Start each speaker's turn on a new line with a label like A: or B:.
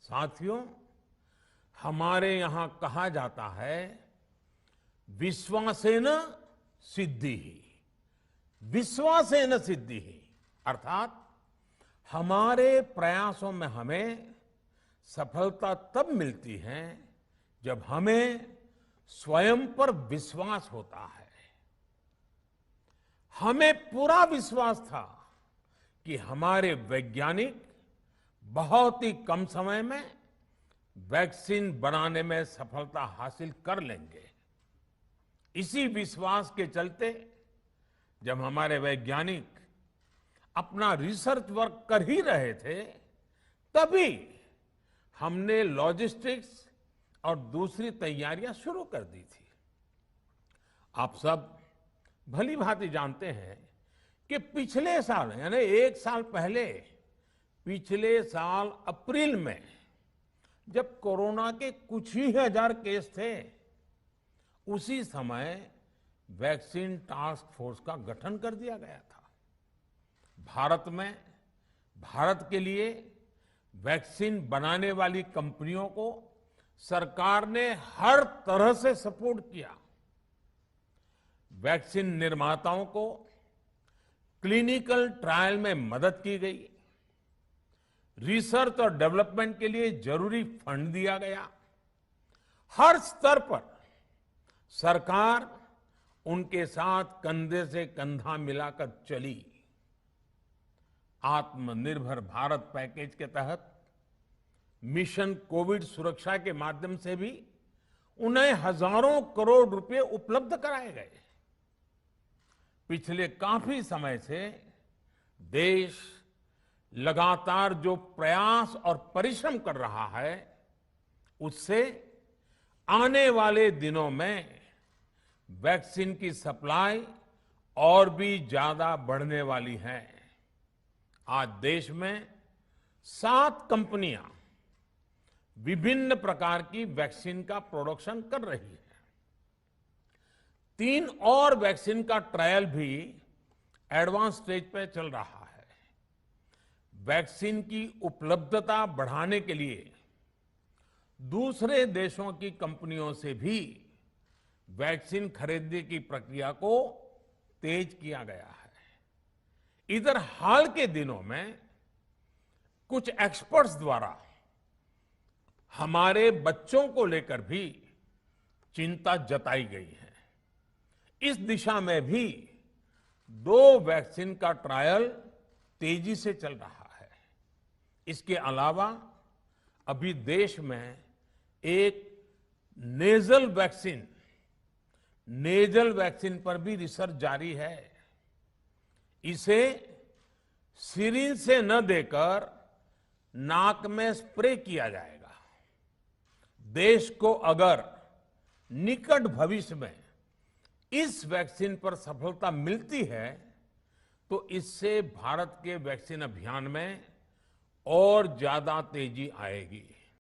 A: साथियों, हमारे यहां कहा जाता है, विश्वासेन सिद्धिः, विश्वासेन सिद्धिः, अर्थात हमारे प्रयासों में हमें सफलता तब मिलती है जब हमें स्वयं पर विश्वास होता है। हमें पूरा विश्वास था कि हमारे वैज्ञानिक बहुत ही कम समय में वैक्सीन बनाने में सफलता हासिल कर लेंगे। इसी विश्वास के चलते जब हमारे वैज्ञानिक अपना रिसर्च वर्क कर ही रहे थे, तभी हमने लॉजिस्टिक्स और दूसरी तैयारियां शुरू कर दी थी। आप सब भली भांति जानते हैं कि पिछले साल यानी 1 साल पहले, पिछले साल अप्रैल में जब कोरोना के कुछ ही हजार केस थे, उसी समय वैक्सीन टास्क फोर्स का गठन कर दिया गया था। भारत के लिए वैक्सीन बनाने वाली कंपनियों को सरकार ने हर तरह से सपोर्ट किया। वैक्सीन निर्माताओं को क्लिनिकल ट्रायल में मदद की गई, रिसर्च और डेवलपमेंट के लिए जरूरी फंड दिया गया। हर स्तर पर सरकार उनके साथ कंधे से कंधा मिलाकर चली। आत्मनिर्भर भारत पैकेज के तहत मिशन कोविड सुरक्षा के माध्यम से भी उन्हें हजारों करोड़ रुपए उपलब्ध कराए गए। पिछले काफी समय से देश लगातार जो प्रयास और परिश्रम कर रहा है, उससे आने वाले दिनों में वैक्सीन की सप्लाई और भी ज्यादा बढ़ने वाली है। आज देश में 7 कंपनियां विभिन्न प्रकार की वैक्सीन का प्रोडक्शन कर रही है। 3 और वैक्सीन का ट्रायल भी एडवांस स्टेज पे चल रहा है। वैक्सीन की उपलब्धता बढ़ाने के लिए दूसरे देशों की कंपनियों से भी वैक्सीन खरीदने की प्रक्रिया को तेज किया गया है। इधर हाल के दिनों में कुछ एक्सपर्ट्स द्वारा हमारे बच्चों को लेकर भी चिंता जताई गई है। इस दिशा में भी 2 वैक्सीन का ट्रायल तेजी से चल रहा है। इसके अलावा अभी देश में एक नेजल वैक्सीन पर भी रिसर्च जारी है। इसे सिरिंज से न देकर नाक में स्प्रे किया जाएगा। देश को अगर निकट भविष्य में इस वैक्सीन पर सफलता मिलती है, तो इससे भारत के वैक्सीन अभियान में और ज्यादा तेजी आएगी।